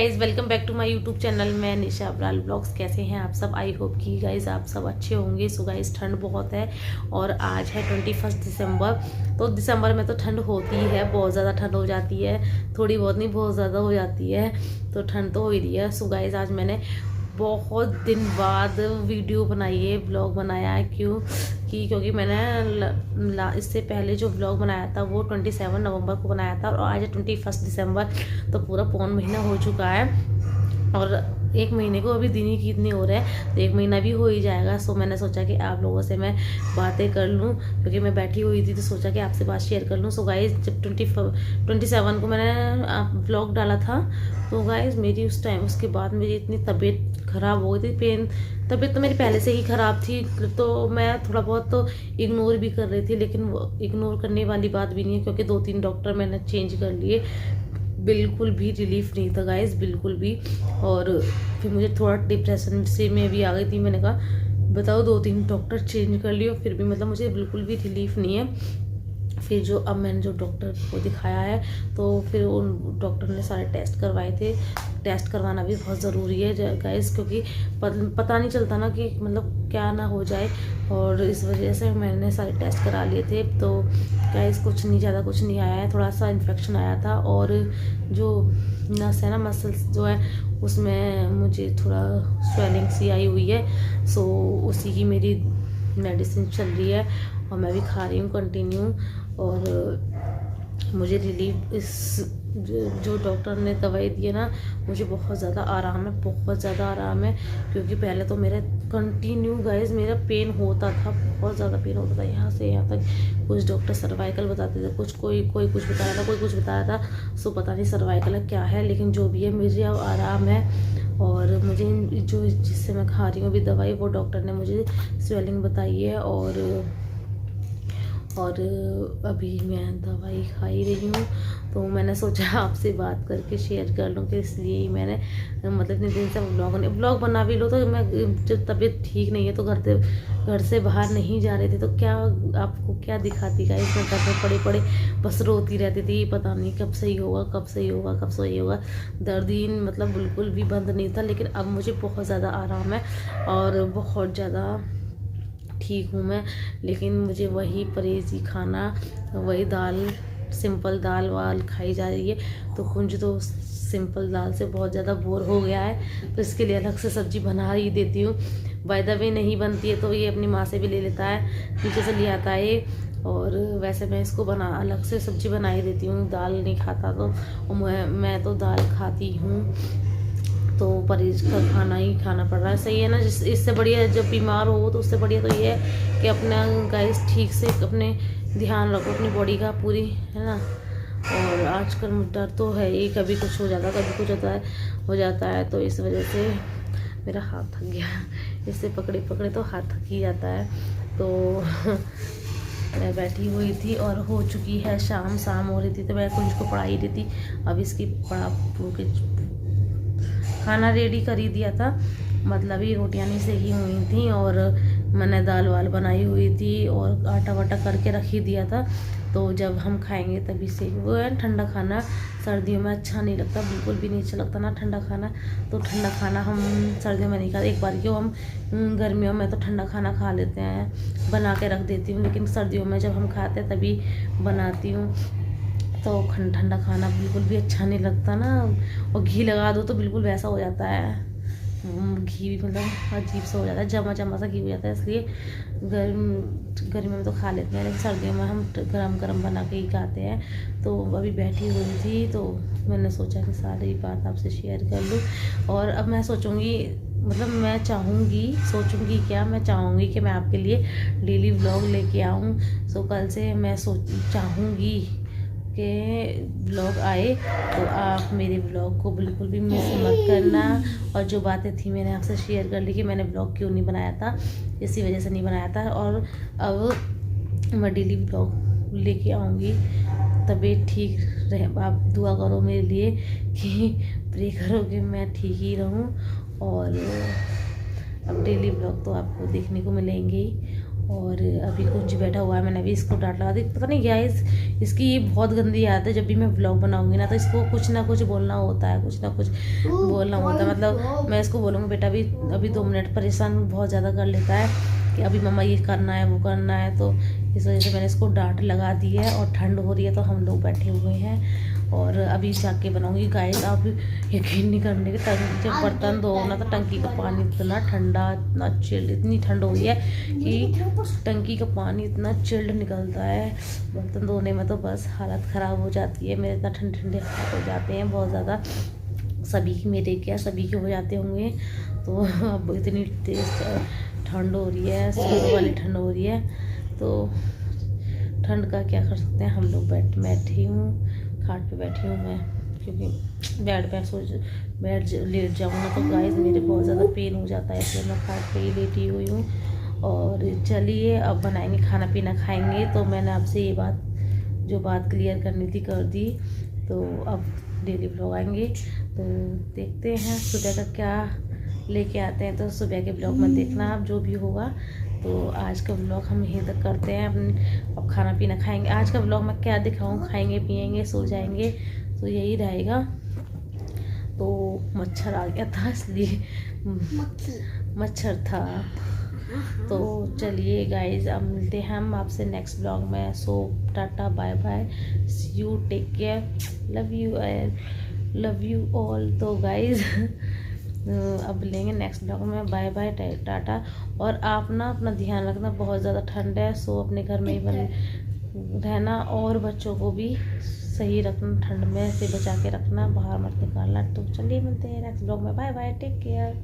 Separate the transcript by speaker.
Speaker 1: Guys, welcome back to my YouTube channel. मैं Nisha अब्राल blogs. कैसे हैं आप सब? आई होप कि गाइज आप सब अच्छे होंगे। सो गाइज, ठंड बहुत है और आज है 21 दिसंबर। तो दिसंबर में तो ठंड होती ही है, बहुत ज़्यादा ठंड हो जाती है। थोड़ी बहुत नहीं, बहुत ज़्यादा हो जाती है। तो ठंड तो हो ही रही है। सो गाइज, आज मैंने बहुत दिन बाद वीडियो बनाई है, ब्लॉग बनाया है। क्योंकि मैंने इससे पहले जो ब्लॉग बनाया था वो 27 नवंबर को बनाया था और आज है 21 दिसंबर। तो पूरा पौन महीना हो चुका है और एक महीने को अभी दिन ही कितने हो रहे हैं, तो एक महीना भी हो ही जाएगा। सो मैंने सोचा कि आप लोगों से मैं बातें कर लूँ, क्योंकि मैं बैठी हुई थी तो सोचा कि आपसे बात शेयर कर लूँ। सो गाइज, जब 27 को मैंने ब्लॉग डाला था तो गाइज मेरी उसके बाद मेरी इतनी तबीयत ख़राब हो गई थी। तबीयत तो मेरी पहले से ही ख़राब थी, तो मैं थोड़ा बहुत तो इग्नोर भी कर रही थी, लेकिन वो इग्नोर करने वाली बात भी नहीं है, क्योंकि 2-3 डॉक्टर मैंने चेंज कर लिए। बिल्कुल भी रिलीफ नहीं था गाइस, बिल्कुल भी। और फिर मुझे थोड़ा डिप्रेशन से मैं भी आ गई थी। मैंने कहा बताओ, 2-3 डॉक्टर चेंज कर लिए फिर भी मतलब मुझे बिल्कुल भी रिलीफ नहीं है। फिर अब मैंने जो डॉक्टर को दिखाया है तो फिर उन डॉक्टर ने सारे टेस्ट करवाए थे। टेस्ट करवाना भी बहुत ज़रूरी है गाइस, क्योंकि पता नहीं चलता ना कि मतलब क्या ना हो जाए, और इस वजह से मैंने सारे टेस्ट करा लिए थे। तो गाइस कुछ नहीं, ज़्यादा कुछ नहीं आया है, थोड़ा सा इन्फेक्शन आया था और जो नस है ना, मसल्स जो है उसमें मुझे थोड़ा स्वेलिंग सी आई हुई है। सो उसी की मेरी मेडिसिन चल रही है और मैं भी खा रही हूँ कंटिन्यू। और मुझे रिलीफ जो डॉक्टर ने दवाई दी है ना, मुझे बहुत ज़्यादा आराम है, बहुत ज़्यादा आराम है। क्योंकि पहले तो मेरा कंटिन्यू गाइस मेरा पेन होता था, बहुत ज़्यादा पेन होता था यहाँ से यहाँ तक। कुछ डॉक्टर सर्वाइकल बताते थे, कोई कुछ बता रहा था, कोई कुछ बता रहा था। सो पता नहीं सर्वाइकल क्या है, लेकिन जो भी है मुझे अब आराम है। और मुझे जो जिससे मैं खा रही हूँ अभी दवाई, वो डॉक्टर ने मुझे स्वेलिंग बताई है और अभी मैं दवाई खा ही रही हूँ। तो मैंने सोचा आपसे बात करके शेयर कर लूँ, कि इसलिए ही मैंने मतलब इतने दिन से ब्लॉग बना भी लो। तो मैं जब तबीयत ठीक नहीं है तो घर से बाहर नहीं जा रहे थे, तो क्या आपको क्या दिखाती का, इसमें घर में पड़े बस रोती रहती थी, पता नहीं कब सही होगा, कब सही होगा, कब सही होगा। दर्द ही मतलब बिल्कुल भी बंद नहीं था। लेकिन अब मुझे बहुत ज़्यादा आराम है और बहुत ज़्यादा ठीक हूँ मैं। लेकिन मुझे वही परहेजी खाना, वही दाल, सिंपल दाल वाल खाई जा रही है। तो कुंज तो सिंपल दाल से बहुत ज़्यादा बोर हो गया है, तो इसके लिए अलग से सब्ज़ी बना ही देती हूँ। बाय द वे नहीं बनती है तो ये अपनी माँ से भी ले लेता है, नीचे से ले आता है ये। और वैसे मैं इसको अलग से सब्ज़ी बना ही देती हूँ। दाल नहीं खाता तो, और मैं तो दाल खाती हूँ, तो परहेज का खाना ही खाना पड़ रहा है। सही है ना, इससे बढ़िया जब बीमार हो तो उससे बढ़िया तो ये है कि अपना गाइस ठीक से अपने ध्यान रखो अपनी बॉडी का पूरी, है ना। और आजकल डर तो है ही, कभी कुछ हो जाता है, कभी कुछ हो जाता है। तो इस वजह से मेरा हाथ थक गया, इससे पकड़े तो हाथ थक ही जाता है। तो मैं बैठी हुई थी और हो चुकी है शाम हो रही थी, तो मैं कुछ को पढ़ा ही रही थी। अब इसकी खाना रेडी कर ही दिया था, मतलब ये रोटियाँ नहीं सेकी हुई थी और मैंने दाल वाल बनाई हुई थी और आटा वाटा करके रख ही दिया था। तो जब हम खाएंगे तभी से वो है। ठंडा खाना सर्दियों में अच्छा नहीं लगता, बिल्कुल भी नहीं अच्छा लगता ना ठंडा खाना। तो ठंडा खाना हम सर्दियों में नहीं खाते। एक बार क्यों हम गर्मियों में तो ठंडा खाना खा लेते हैं, बना के रख देती हूँ, लेकिन सर्दियों में जब हम खाते हैं तभी बनाती हूँ। तो ठंडा खाना बिल्कुल भी अच्छा नहीं लगता ना। और घी लगा दो तो बिल्कुल वैसा हो जाता है, घी भी मतलब अजीब सा हो जाता है, जमा सा घी हो जाता है। इसलिए गर्मी में तो खा लेते हैं, लेकिन सर्दियों में हम गरम बना के ही खाते हैं। तो अभी बैठी हुई थी तो मैंने सोचा कि सारी बात आपसे शेयर कर लूँ। और अब मैं सोचूंगी, मतलब मैं चाहूँगी कि मैं आपके लिए डेली व्लॉग लेके आऊँ। सो कल से मैं चाहूँगी के व्लॉग आए, तो आप मेरे व्लॉग को बिल्कुल भी मिस मत करना। और जो बातें थी मैंने आपसे शेयर कर ली कि मैंने व्लॉग क्यों नहीं बनाया था, इसी वजह से नहीं बनाया था। और अब मैं डेली व्लॉग लेके आऊँगी। तबीयत ठीक रहे, आप दुआ करो मेरे लिए कि प्रे करो कि मैं ठीक ही रहूँ। और अब डेली व्लॉग तो आपको देखने को मिलेंगे ही। और अभी कुंज बैठा हुआ है, मैंने अभी इसको डांट लगा दी। पता नहीं क्या है इसकी ये बहुत गंदी आदत है, जब भी मैं व्लॉग बनाऊंगी ना तो इसको कुछ ना कुछ बोलना होता है, कुछ ना कुछ बोलना होता है। मतलब मैं इसको बोलूँगी बेटा अभी 2 मिनट, परेशान बहुत ज़्यादा कर लेता है कि अभी मम्मा ये करना है वो करना है। तो इस वजह से मैंने इसको डांट लगा दी है। और ठंड हो रही है तो हम लोग बैठे हुए हैं और अभी जाके बनाऊंगी गाइस। आप यकीन नहीं करने के, टंकी जब बर्तन धो ना तो टंकी का पानी इतना ठंडा, इतना चिल्ड, इतनी ठंड हो रही है कि टंकी का पानी इतना चिल्ड निकलता है बर्तन धोने में, तो बस हालत ख़राब हो जाती है मेरे। इतना ठंडे ठंडे हाथ हो जाते हैं बहुत ज़्यादा, सभी की, मेरे क्या सभी के हो जाते होंगे। तो अब इतनी तेज़ ठंड हो रही है, सुबह वाली ठंड हो रही है, तो ठंड का क्या कर सकते हैं। हम लोग बैठी हूँ, खाट पे बैठी हूँ मैं, क्योंकि बेड लेट जाऊँ ना तो गाइस मेरे बहुत ज़्यादा पेन हो जाता है, इसलिए मैं खाट पे ही लेटी हुई हूँ। और चलिए अब बनाएंगे खाना पीना, खाएंगे। तो मैंने आपसे ये बात क्लियर करनी थी, कर दी। तो अब डेली ब्लॉग आएंगे तो देखते हैं सुबह का क्या लेके आते हैं। तो सुबह के ब्लॉग में देखना आप जो भी होगा। तो आज का ब्लॉग हम यहीं तक करते हैं। अब खाना पीना खाएंगे। आज का ब्लॉग मैं क्या दिखाऊं, खाएंगे पिएंगे सो जाएंगे, तो यही रहेगा। तो मच्छर आ गया था इसलिए मच्छर था। तो चलिए गाइज अब मिलते हैं हम आपसे नेक्स्ट ब्लॉग में। So tata bye bye, see you, take care, love you all. तो गाइज अब लेंगे नेक्स्ट ब्लॉग में, बाय बाय टाटा। और आप ना अपना ध्यान रखना, बहुत ज़्यादा ठंड है, सो अपने घर में ही रहना और बच्चों को भी सही रखना, ठंड में से बचा के रखना, बाहर मत निकालना। तो चलिए मिलते हैं नेक्स्ट ब्लॉग में, बाय बाय, टेक केयर।